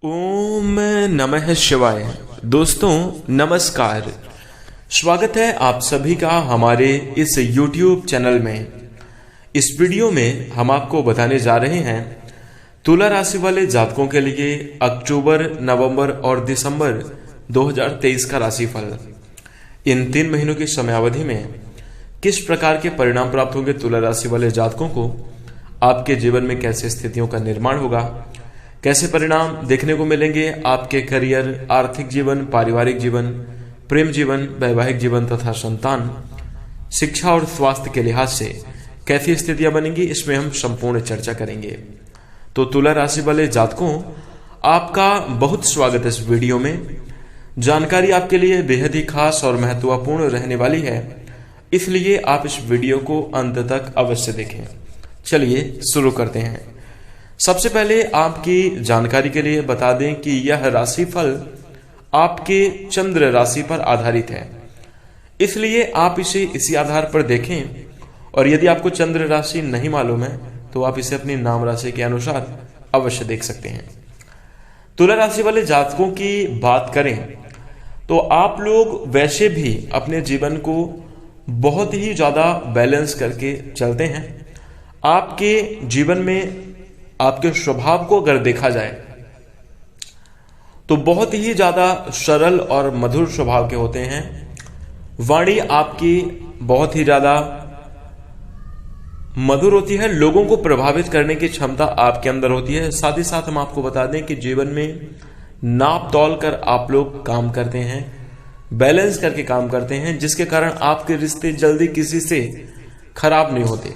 ओम नमः शिवाय। दोस्तों नमस्कार, स्वागत है आप सभी का हमारे इस YouTube चैनल में। इस वीडियो में हम आपको बताने जा रहे हैं तुला राशि वाले जातकों के लिए अक्टूबर, नवंबर और दिसंबर 2023 का राशिफल। इन 3 महीनों की समयावधि में किस प्रकार के परिणाम प्राप्त होंगे तुला राशि वाले जातकों को, आपके जीवन में कैसे स्थितियों का निर्माण होगा, कैसे परिणाम देखने को मिलेंगे आपके करियर, आर्थिक जीवन, पारिवारिक जीवन, प्रेम जीवन, वैवाहिक जीवन तथा संतान, शिक्षा और स्वास्थ्य के लिहाज से कैसी स्थितियां बनेंगी, इसमें हम संपूर्ण चर्चा करेंगे। तो तुला राशि वाले जातकों, आपका बहुत स्वागत है इस वीडियो में। जानकारी आपके लिए बेहद ही खास और महत्वपूर्ण रहने वाली है, इसलिए आप इस वीडियो को अंत तक अवश्य देखें। चलिए शुरू करते हैं। सबसे पहले आपकी जानकारी के लिए बता दें कि यह राशिफल आपके चंद्र राशि पर आधारित है, इसलिए आप इसे इसी आधार पर देखें। और यदि आपको चंद्र राशि नहीं मालूम है तो आप इसे अपनी नाम राशि के अनुसार अवश्य देख सकते हैं। तुला राशि वाले जातकों की बात करें तो आप लोग वैसे भी अपने जीवन को बहुत ही ज्यादा बैलेंस करके चलते हैं। आपके जीवन में आपके स्वभाव को अगर देखा जाए तो बहुत ही ज्यादा सरल और मधुर स्वभाव के होते हैं। वाणी आपकी बहुत ही ज्यादा मधुर होती है, लोगों को प्रभावित करने की क्षमता आपके अंदर होती है। साथ ही साथ हम आपको बता दें कि जीवन में नाप तौल कर आप लोग काम करते हैं, बैलेंस करके काम करते हैं, जिसके कारण आपके रिश्ते जल्दी किसी से खराब नहीं होते।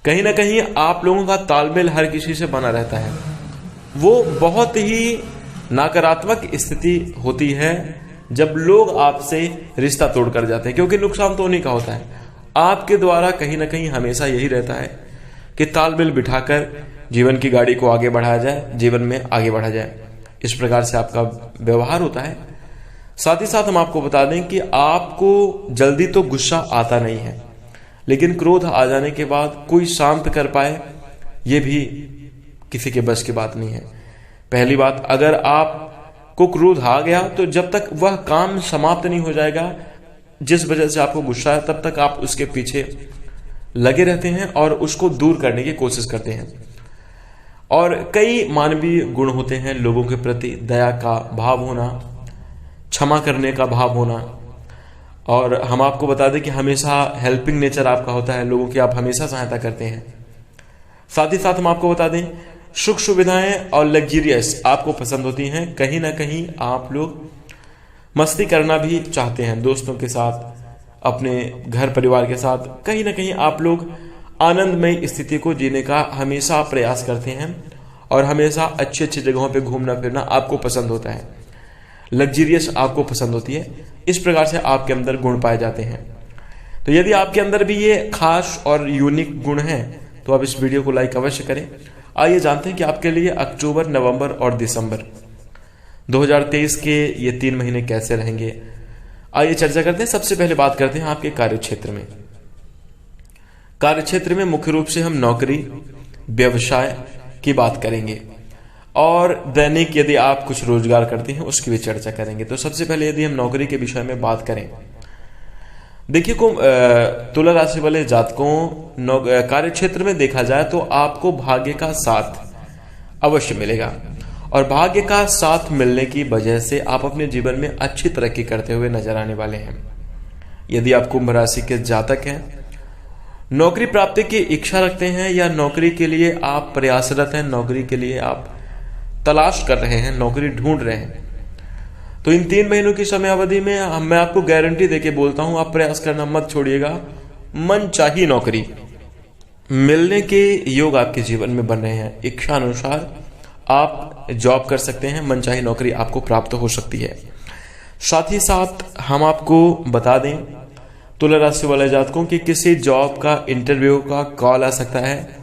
कहीं ना कहीं आप लोगों का तालमेल हर किसी से बना रहता है। वो बहुत ही नकारात्मक स्थिति होती है जब लोग आपसे रिश्ता तोड़कर जाते हैं, क्योंकि नुकसान तो उन्हीं का होता है। आपके द्वारा कहीं ना कहीं हमेशा यही रहता है कि तालमेल बिठाकर जीवन की गाड़ी को आगे बढ़ाया जाए, जीवन में आगे बढ़ा जाए। इस प्रकार से आपका व्यवहार होता है। साथ ही साथ हम आपको बता दें कि आपको जल्दी तो गुस्सा आता नहीं है, लेकिन क्रोध आ जाने के बाद कोई शांत कर पाए ये भी किसी के बस की बात नहीं है। पहली बात, अगर आपको क्रोध आ गया तो जब तक वह काम समाप्त नहीं हो जाएगा जिस वजह से आपको गुस्सा है, तब तक आप उसके पीछे लगे रहते हैं और उसको दूर करने की कोशिश करते हैं। और कई मानवीय गुण होते हैं, लोगों के प्रति दया का भाव होना, क्षमा करने का भाव होना। और हम आपको बता दें कि हमेशा हेल्पिंग नेचर आपका होता है, लोगों की आप हमेशा सहायता करते हैं। साथ ही साथ हम आपको बता दें सुख सुविधाएं और लग्जरियस आपको पसंद होती हैं। कहीं ना कहीं आप लोग मस्ती करना भी चाहते हैं, दोस्तों के साथ, अपने घर परिवार के साथ। कहीं ना कहीं आप लोग आनंदमय स्थिति को जीने का हमेशा प्रयास करते हैं और हमेशा अच्छी अच्छी जगहों पर घूमना फिरना आपको पसंद होता है, लग्जरियस आपको पसंद होती है। इस प्रकार से आपके अंदर गुण पाए जाते हैं। तो यदि आपके अंदर भी ये खास और यूनिक गुण हैं तो आप इस वीडियो को लाइक अवश्य करें। आइए जानते हैं कि आपके लिए अक्टूबर, नवंबर और दिसंबर 2023 के ये 3 महीने कैसे रहेंगे। आइए चर्चा करते हैं। सबसे पहले बात करते हैं आपके कार्यक्षेत्र में। कार्यक्षेत्र में मुख्य रूप से हम नौकरी, व्यवसाय की बात करेंगे और दैनिक यदि आप कुछ रोजगार करते हैं उसकी भी चर्चा करेंगे। तो सबसे पहले यदि हम नौकरी के विषय में बात करें, देखिए तुला राशि वाले जातकों, कार्य क्षेत्र में देखा जाए तो आपको भाग्य का साथ अवश्य मिलेगा और भाग्य का साथ मिलने की वजह से आप अपने जीवन में अच्छी तरक्की करते हुए नजर आने वाले हैं। यदि आप कुंभ राशि के जातक हैं, नौकरी प्राप्ति की इच्छा रखते हैं या नौकरी के लिए आप प्रयासरत हैं, नौकरी के लिए आप तलाश कर रहे हैं, नौकरी ढूंढ रहे हैं, तो इन 3 महीनों की समयावधि में मैं आपको गारंटी देके बोलता हूं, आप प्रयास करना मत छोड़िएगा। मनचाही नौकरी मिलने के योग आपके जीवन में बन रहे हैं। इच्छा अनुसार आप जॉब कर सकते हैं, मनचाही नौकरी आपको प्राप्त हो सकती है। साथ ही साथ हम आपको बता दें तुला राशि वाले जातकों की किसी जॉब का इंटरव्यू का कॉल आ सकता है।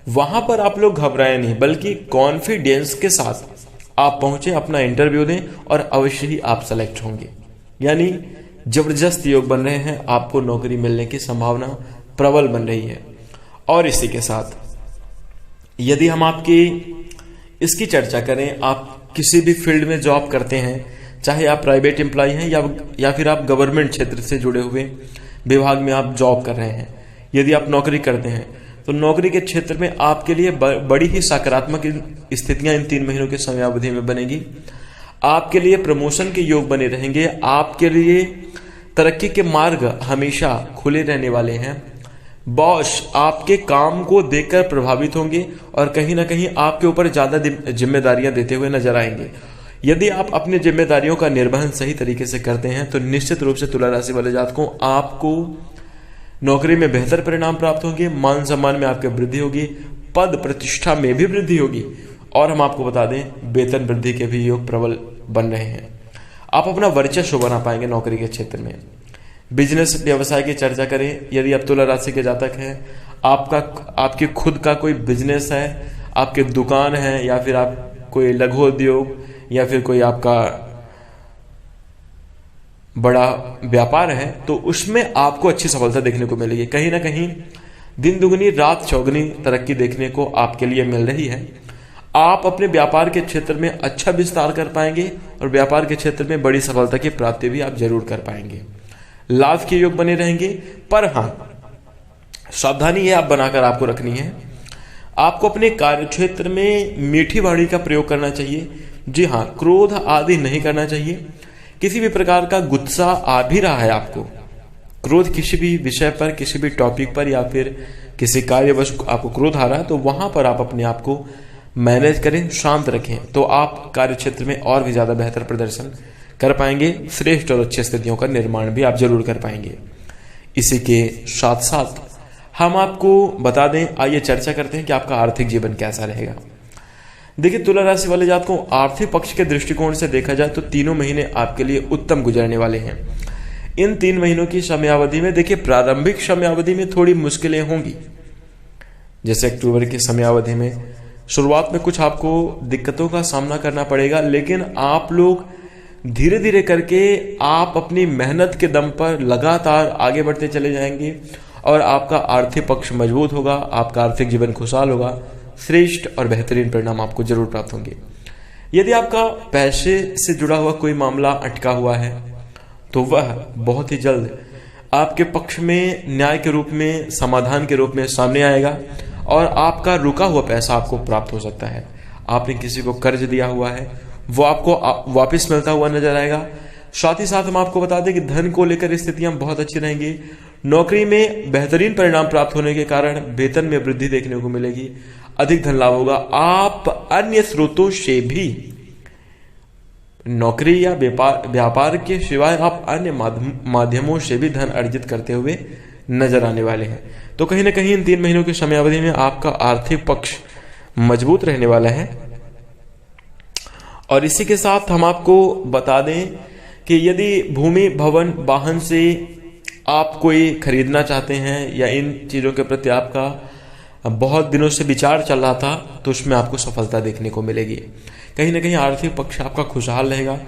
वहां पर आप लोग घबराएं नहीं, बल्कि कॉन्फिडेंस के साथ आप पहुंचे, अपना इंटरव्यू दें और अवश्य ही आप सेलेक्ट होंगे। यानी जबरदस्त योग बन रहे हैं, आपको नौकरी मिलने की संभावना प्रबल बन रही है। और इसी के साथ यदि हम आपकी इसकी चर्चा करें, आप किसी भी फील्ड में जॉब करते हैं, चाहे आप प्राइवेट एम्प्लॉय हैं या फिर आप गवर्नमेंट क्षेत्र से जुड़े हुए विभाग में आप जॉब कर रहे हैं, यदि आप नौकरी करते हैं तो नौकरी के क्षेत्र में आपके लिए बड़ी ही सकारात्मक स्थितियां इन 3 महीनों के समयावधि में बनेगी। आपके लिए प्रमोशन के योग बने रहेंगे, आपके लिए तरक्की के मार्ग हमेशा खुले रहने वाले हैं। बॉस आपके काम को देखकर प्रभावित होंगे और कहीं ना कहीं आपके ऊपर ज्यादा जिम्मेदारियां देते हुए नजर आएंगे। यदि आप अपनी जिम्मेदारियों का निर्वहन सही तरीके से करते हैं तो निश्चित रूप से तुला राशि वाले जातकों आपको नौकरी में बेहतर परिणाम प्राप्त होंगे, मान सम्मान में आपकी वृद्धि होगी, पद प्रतिष्ठा में भी वृद्धि होगी और हम आपको बता दें वेतन वृद्धि के भी योग प्रबल बन रहे हैं। आप अपना वर्चस्व बना पाएंगे नौकरी के क्षेत्र में। बिजनेस व्यवसाय की चर्चा करें, यदि आप तुला राशि के जातक हैं, आपकी खुद का कोई बिजनेस है, आपकी दुकान है या फिर आप कोई लघु उद्योग या फिर कोई आपका बड़ा व्यापार है, तो उसमें आपको अच्छी सफलता देखने को मिलेगी। कहीं ना कहीं दिन दुगनी रात चौगनी तरक्की देखने को आपके लिए मिल रही है। आप अपने व्यापार के क्षेत्र में अच्छा विस्तार कर पाएंगे और व्यापार के क्षेत्र में बड़ी सफलता की प्राप्ति भी आप जरूर कर पाएंगे। लाभ के योग बने रहेंगे, पर हाँ सावधानी है आप बनाकर आपको रखनी है। आपको अपने कार्य क्षेत्र में मीठी वाणी का प्रयोग करना चाहिए। जी हाँ, क्रोध आदि नहीं करना चाहिए। किसी भी प्रकार का गुस्सा आ भी रहा है आपको, क्रोध किसी भी विषय पर, किसी भी टॉपिक पर या फिर किसी कार्यवश आपको क्रोध आ रहा है, तो वहां पर आप अपने आप को मैनेज करें, शांत रखें, तो आप कार्य क्षेत्र में और भी ज्यादा बेहतर प्रदर्शन कर पाएंगे। श्रेष्ठ और अच्छी स्थितियों का निर्माण भी आप जरूर कर पाएंगे। इसी के साथ साथ हम आपको बता दें, आइए चर्चा करते हैं कि आपका आर्थिक जीवन कैसा रहेगा। देखिए तुला राशि वाले जातकों, आर्थिक पक्ष के दृष्टिकोण से देखा जाए तो 3 महीने आपके लिए उत्तम गुजरने वाले हैं। इन 3 महीनों की समयावधि में देखिए प्रारंभिक समयावधि में थोड़ी मुश्किलें होंगी। जैसे अक्टूबर की समयावधि में शुरुआत में कुछ आपको दिक्कतों का सामना करना पड़ेगा, लेकिन आप लोग धीरे धीरे करके आप अपनी मेहनत के दम पर लगातार आगे बढ़ते चले जाएंगे और आपका आर्थिक पक्ष मजबूत होगा, आपका आर्थिक जीवन खुशहाल होगा, श्रेष्ठ और बेहतरीन परिणाम आपको जरूर प्राप्त होंगे। यदि आपका पैसे से जुड़ा हुआ कोई मामला अटका हुआ है तो वह बहुत ही जल्द आपके पक्ष में न्याय के रूप में, समाधान के रूप में सामने आएगा और आपका रुका हुआ पैसा आपको प्राप्त हो सकता है। आपने किसी को कर्ज दिया हुआ है, वो आपको वापस मिलता हुआ नजर आएगा। साथ ही साथ हम आपको बता दें कि धन को लेकर स्थितियां बहुत अच्छी रहेंगी। नौकरी में बेहतरीन परिणाम प्राप्त होने के कारण वेतन में वृद्धि देखने को मिलेगी, अधिक धन लाभ होगा। आप अन्य स्रोतों से भी, नौकरी या व्यापार के सिवाय आप अन्य माध्यमों से भी धन अर्जित करते हुए नजर आने वाले हैं। तो कहीं ना कहीं इन 3 महीनों की समयावधि में आपका आर्थिक पक्ष मजबूत रहने वाला है। और इसी के साथ हम आपको बता दें कि यदि भूमि, भवन, वाहन से आप कोई खरीदना चाहते हैं या इन चीजों के प्रति आपका बहुत दिनों से विचार चल रहा था, तो उसमें आपको सफलता देखने को मिलेगी। कहीं ना कहीं आर्थिक पक्ष आपका खुशहाल रहेगा,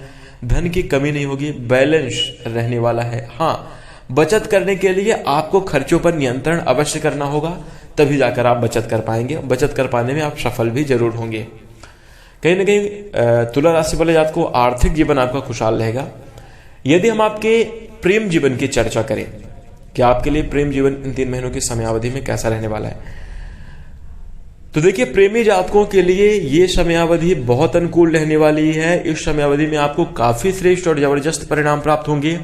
धन की कमी नहीं होगी, बैलेंस रहने वाला है। हाँ, बचत करने के लिए आपको खर्चों पर नियंत्रण अवश्य करना होगा, तभी जाकर आप बचत कर पाएंगे। बचत कर पाने में आप सफल भी जरूर होंगे। कहीं ना कहीं तुला राशि वाले जातक को आर्थिक जीवन आपका खुशहाल रहेगा। यदि हम आपके प्रेम जीवन की चर्चा करें कि आपके लिए प्रेम जीवन इन 3 महीनों की समयावधि में कैसा रहने वाला है, तो देखिए प्रेमी जातकों के लिए ये समयावधि बहुत अनुकूल रहने वाली है। इस समयावधि में आपको काफी श्रेष्ठ और जबरदस्त परिणाम प्राप्त होंगे।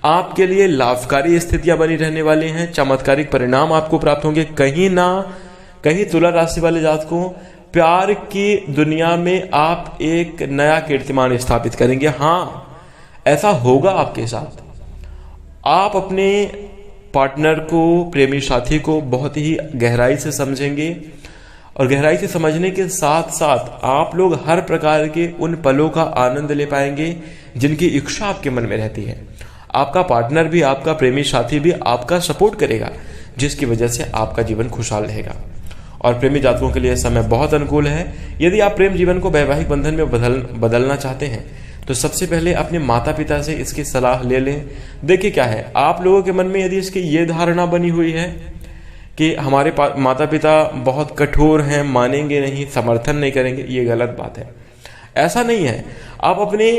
आपके लिए लाभकारी स्थितियां बनी रहने वाली हैं, चमत्कारिक परिणाम आपको प्राप्त होंगे। कहीं ना कहीं तुला राशि वाले जातकों, प्यार की दुनिया में आप एक नया कीर्तिमान स्थापित करेंगे। हाँ, ऐसा होगा आपके साथ। आप अपने पार्टनर को, प्रेमी साथी को बहुत ही गहराई से समझेंगे और गहराई से समझने के साथ साथ आप लोग हर प्रकार के उन पलों का आनंद ले पाएंगे जिनकी इच्छा आपके मन में रहती है। आपका पार्टनर भी, आपका प्रेमी साथी भी आपका सपोर्ट करेगा, जिसकी वजह से आपका जीवन खुशहाल रहेगा। और प्रेमी जातकों के लिए समय बहुत अनुकूल है। यदि आप प्रेम जीवन को वैवाहिक बंधन में बदलना चाहते हैं तो सबसे पहले अपने माता पिता से इसकी सलाह ले लें। देखिए क्या है, आप लोगों के मन में यदि इसकी ये धारणा बनी हुई है कि हमारे माता पिता बहुत कठोर हैं, मानेंगे नहीं, समर्थन नहीं करेंगे, ये गलत बात है। ऐसा नहीं है। आप अपने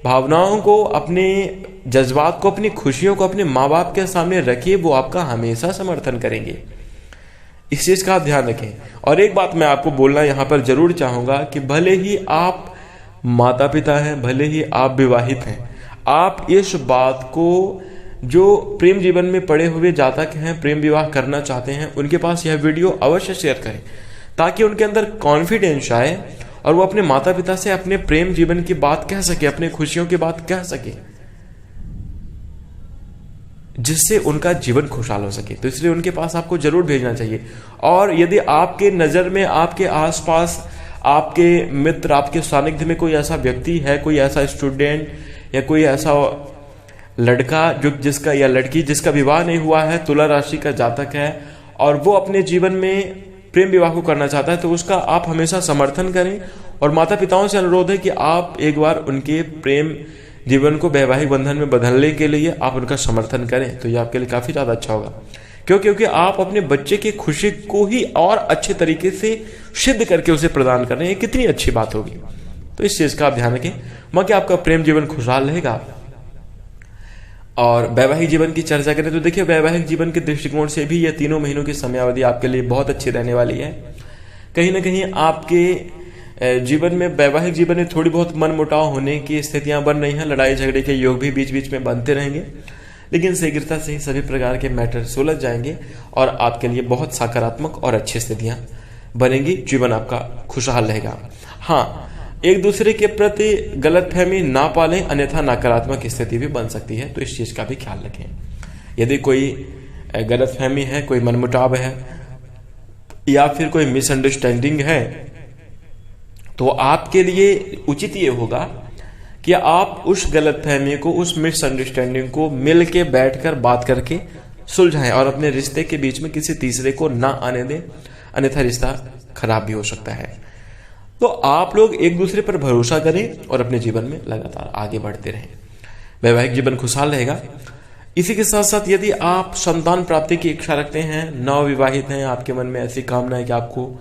भावनाओं को, अपने जज्बात को, अपनी खुशियों को अपने माँ बाप के सामने रखिए, वो आपका हमेशा समर्थन करेंगे। इस चीज का आप ध्यान रखें। और एक बात मैं आपको बोलना यहाँ पर जरूर चाहूंगा कि भले ही आप माता पिता हैं, भले ही आप विवाहित हैं, आप इस बात को, जो प्रेम जीवन में पड़े हुए जातक हैं, प्रेम विवाह करना चाहते हैं, उनके पास यह वीडियो अवश्य शेयर करें, ताकि उनके अंदर कॉन्फिडेंस आए और वो अपने माता पिता से अपने प्रेम जीवन की बात कह सके, अपने खुशियों की बात कह सके, जिससे उनका जीवन खुशहाल हो सके। तो इसलिए उनके पास आपको जरूर भेजना चाहिए। और यदि आपके नज़र में, आपके आसपास, आपके मित्र, आपके सानिध्य में कोई ऐसा व्यक्ति है, कोई ऐसा स्टूडेंट या कोई ऐसा लड़का जो जिसका या लड़की जिसका विवाह नहीं हुआ है, तुला राशि का जातक है, और वो अपने जीवन में प्रेम विवाह को करना चाहता है, तो उसका आप हमेशा समर्थन करें। और माता पिताओं से अनुरोध है कि आप एक बार उनके प्रेम जीवन को वैवाहिक बंधन में बदलने के लिए आप उनका समर्थन करें, तो ये आपके लिए काफी ज्यादा अच्छा होगा। क्योंकि आप अपने बच्चे की खुशी को ही और अच्छे तरीके से सिद्ध करके उसे प्रदान कर रहे हैं, कितनी अच्छी बात होगी। तो इस चीज का आप ध्यान रखें, बाकी आपका प्रेम जीवन खुशहाल रहेगा। और वैवाहिक जीवन की चर्चा करें तो देखिए, वैवाहिक जीवन के दृष्टिकोण से भी यह 3 महीनों की समयावधि आपके लिए बहुत अच्छी रहने वाली है। कहीं ना कहीं आपके जीवन में, वैवाहिक जीवन में थोड़ी बहुत मनमुटाव होने की स्थितियां बन रही हैं, लड़ाई झगड़े के योग भी बीच बीच में बनते रहेंगे, लेकिन शीघ्रता से ही सभी प्रकार के मैटर सुलझ जाएंगे और आपके लिए बहुत सकारात्मक और अच्छी स्थितियां बनेंगी, जीवन आपका खुशहाल रहेगा। हाँ, एक दूसरे के प्रति गलतफहमी ना पालें, अन्यथा नकारात्मक स्थिति भी बन सकती है, तो इस चीज का भी ख्याल रखें। यदि कोई गलतफहमी है, कोई मनमुटाव है या फिर कोई मिसअंडरस्टैंडिंग है, तो आपके लिए उचित ये होगा कि आप उस गलतफहमी को, उस मिसअंडरस्टैंडिंग को मिल के बैठकर बात करके सुलझाएं और अपने रिश्ते के बीच में किसी तीसरे को ना आने दें, अन्यथा रिश्ता खराब भी हो सकता है। तो आप लोग एक दूसरे पर भरोसा करें और अपने जीवन में लगातार आगे बढ़ते रहें, वैवाहिक जीवन खुशहाल रहेगा। इसी के साथ साथ यदि आप संतान प्राप्ति की इच्छा रखते हैं, नवविवाहित हैं, आपके मन में ऐसी कामना है कि आपको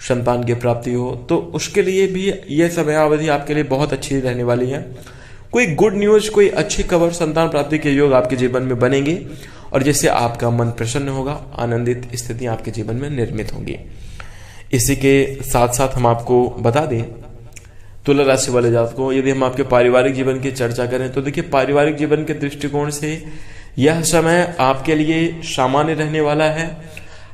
संतान की प्राप्ति हो, तो उसके लिए भी यह समयावधि आपके लिए बहुत अच्छी रहने वाली है। कोई गुड न्यूज, कोई अच्छी खबर, संतान प्राप्ति के योग आपके जीवन में बनेंगे और जिससे आपका मन प्रसन्न होगा, आनंदित स्थितियां आपके जीवन में निर्मित होंगी। इसी के साथ साथ हम आपको बता दें, तुला राशि वाले जातकों को, यदि हम आपके पारिवारिक जीवन की चर्चा करें तो देखिए, पारिवारिक जीवन के दृष्टिकोण से यह समय आपके लिए सामान्य रहने वाला है।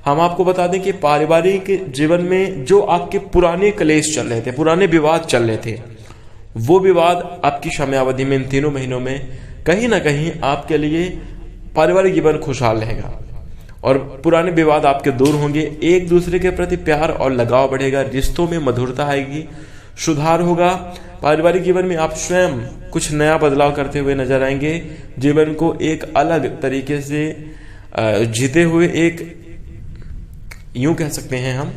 हम आपको बता दें कि पारिवारिक जीवन में जो आपके पुराने क्लेश चल रहे थे, पुराने विवाद चल रहे थे, वो विवाद आपकी समयावधि में, इन 3 महीनों में कहीं ना कहीं आपके लिए पारिवारिक जीवन खुशहाल रहेगा और पुराने विवाद आपके दूर होंगे। एक दूसरे के प्रति प्यार और लगाव बढ़ेगा, रिश्तों में मधुरता आएगी, सुधार होगा। पारिवारिक जीवन में आप स्वयं कुछ नया बदलाव करते हुए नजर आएंगे, जीवन को एक अलग तरीके से जीते हुए, एक यूं कह सकते हैं हम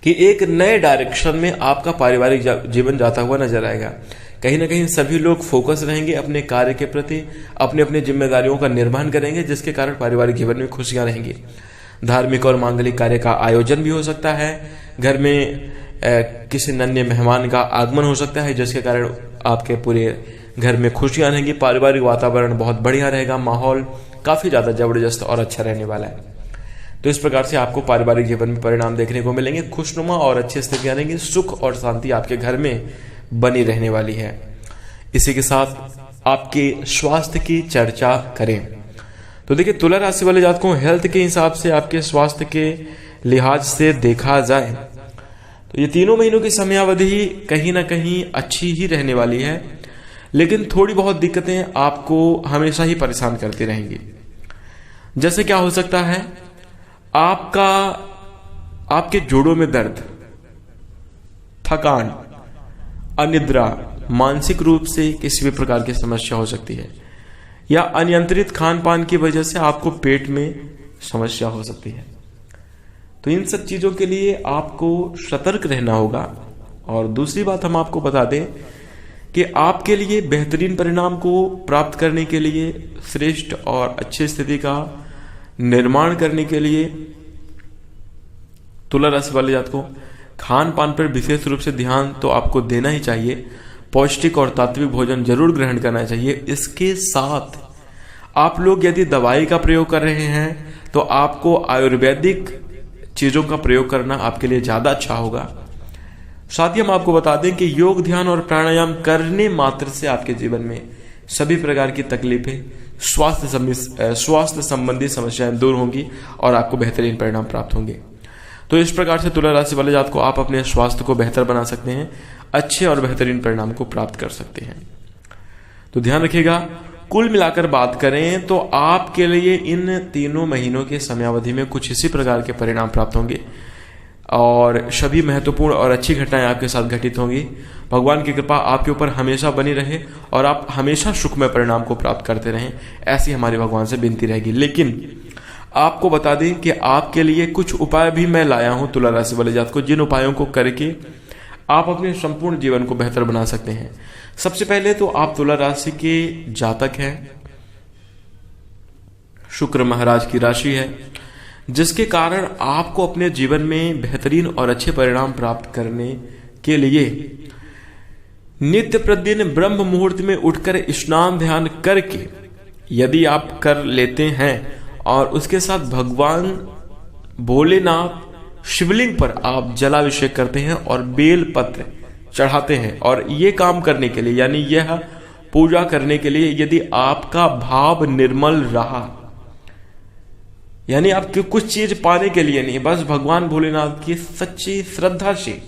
कि एक नए डायरेक्शन में आपका पारिवारिक जीवन जाता हुआ नजर आएगा। कहीं ना कहीं सभी लोग फोकस रहेंगे अपने कार्य के प्रति, अपने अपने जिम्मेदारियों का निर्वहन करेंगे, जिसके कारण पारिवारिक जीवन में खुशियां रहेंगी। धार्मिक और मांगलिक कार्य का आयोजन भी हो सकता है, घर में किसी नन्हे मेहमान का आगमन हो सकता है, जिसके कारण आपके पूरे घर में खुशियां रहेंगी। पारिवारिक वातावरण बहुत बढ़िया रहेगा, माहौल काफी ज्यादा जबरदस्त और अच्छा रहने वाला है। तो इस प्रकार से आपको पारिवारिक जीवन में परिणाम देखने को मिलेंगे, खुशनुमा और अच्छी स्थितियां रहेंगी, सुख और शांति आपके घर में बनी रहने वाली है। इसी के साथ आपके स्वास्थ्य की चर्चा करें तो देखिए, तुला राशि वाले जातकों, हेल्थ के हिसाब से, आपके स्वास्थ्य के लिहाज से देखा जाए तो ये 3 महीनों की समयावधि कहीं ना कहीं अच्छी ही रहने वाली है, लेकिन थोड़ी बहुत दिक्कतें आपको हमेशा ही परेशान करती रहेंगी। जैसे क्या हो सकता है, आपके जोड़ों में दर्द, थकान, अनिद्रा, मानसिक रूप से किसी भी प्रकार की समस्या हो सकती है, या अनियंत्रित खान पान की वजह से आपको पेट में समस्या हो सकती है। तो इन सब चीजों के लिए आपको सतर्क रहना होगा। और दूसरी बात हम आपको बता दें कि आपके लिए बेहतरीन परिणाम को प्राप्त करने के लिए, श्रेष्ठ और अच्छी स्थिति का निर्माण करने के लिए तुला राशि वाले जातकों, खान पान पर विशेष रूप से ध्यान तो आपको देना ही चाहिए। पौष्टिक और तात्विक भोजन जरूर ग्रहण करना चाहिए। इसके साथ आप लोग यदि दवाई का प्रयोग कर रहे हैं तो आपको आयुर्वेदिक चीजों का प्रयोग करना आपके लिए ज्यादा अच्छा होगा। साथ ही हम आपको बता दें कि योग, ध्यान और प्राणायाम करने मात्र से आपके जीवन में सभी प्रकार की तकलीफें, स्वास्थ्य संबंधी समस्याएं दूर होंगी और आपको बेहतरीन परिणाम प्राप्त होंगे। तो इस प्रकार से तुला राशि वाले जातक को आप अपने स्वास्थ्य को बेहतर बना सकते हैं, अच्छे और बेहतरीन परिणाम को प्राप्त कर सकते हैं। तो ध्यान रखिएगा, कुल मिलाकर बात करें तो आपके लिए इन 3 महीनों के समयावधि में कुछ इसी प्रकार के परिणाम प्राप्त होंगे और सभी महत्वपूर्ण और अच्छी घटनाएं आपके साथ घटित होंगी। भगवान की कृपा आपके ऊपर हमेशा बनी रहे और आप हमेशा सुखमय परिणाम को प्राप्त करते रहें, ऐसी हमारी भगवान से विनती रहेगी। लेकिन आपको बता दें कि आपके लिए कुछ उपाय भी मैं लाया हूं तुला राशि वाले जातक को, जिन उपायों को करके आप अपने संपूर्ण जीवन को बेहतर बना सकते हैं। सबसे पहले तो आप तुला राशि के जातक हैं, शुक्र महाराज की राशि है, जिसके कारण आपको अपने जीवन में बेहतरीन और अच्छे परिणाम प्राप्त करने के लिए नित्य प्रतिदिन ब्रह्म मुहूर्त में उठकर स्नान ध्यान करके यदि आप कर लेते हैं और उसके साथ भगवान भोलेनाथ शिवलिंग पर आप जलाभिषेक करते हैं और बेल पत्र चढ़ाते हैं, और ये काम करने के लिए यानी यह पूजा करने के लिए यदि आपका भाव निर्मल रहा, यानी आपके कुछ चीज पाने के लिए नहीं, बस भगवान भोलेनाथ की सच्ची श्रद्धा से,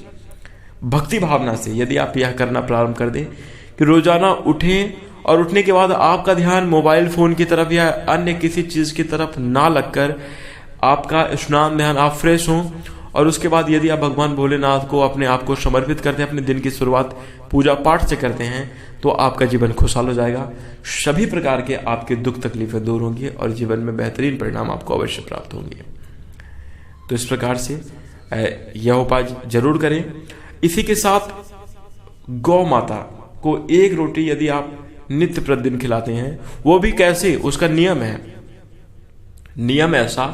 भक्ति भावना से यदि आप यह करना प्रारंभ कर दें कि रोजाना उठें और उठने के बाद आपका ध्यान मोबाइल फोन की तरफ या अन्य किसी चीज की तरफ ना लगकर आपका स्नान ध्यान, आप फ्रेश हों और उसके बाद यदि आप भगवान भोलेनाथ को अपने आप को समर्पित करते हैं, अपने दिन की शुरुआत पूजा पाठ से करते हैं, तो आपका जीवन खुशहाल हो जाएगा। सभी प्रकार के आपके दुख तकलीफें दूर होंगी और जीवन में बेहतरीन परिणाम आपको अवश्य प्राप्त होंगे। तो इस प्रकार से यह उपाय जरूर करें। इसी के साथ गौ माता को 1 रोटी यदि आप नित्य प्रतिदिन खिलाते हैं, वो भी कैसे, उसका नियम है। नियम ऐसा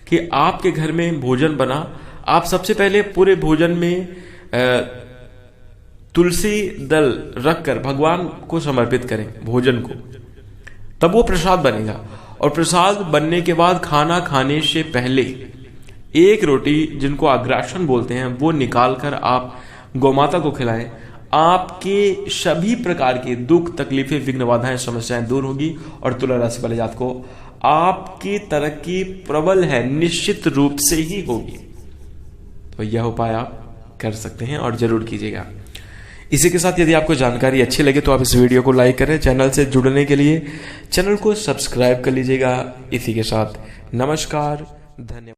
कि आपके घर में भोजन बना, आप सबसे पहले पूरे भोजन में तुलसी दल रखकर भगवान को समर्पित करें भोजन को, तब वो प्रसाद बनेगा। और प्रसाद बनने के बाद खाना खाने से पहले 1 रोटी, जिनको अग्रासन बोलते हैं, वो निकालकर आप गौमाता को खिलाएं। आपके सभी प्रकार के दुख तकलीफें, विघ्न बाधाएं, समस्याएं दूर होगी और तुला राशि वाले जातक को आपकी तरक्की प्रबल है, निश्चित रूप से ही होगी। तो यह उपाय आप कर सकते हैं और जरूर कीजिएगा। इसी के साथ यदि आपको जानकारी अच्छी लगे तो आप इस वीडियो को लाइक करें। चैनल से जुड़ने के लिए चैनल को सब्सक्राइब कर लीजिएगा। इसी के साथ नमस्कार, धन्यवाद।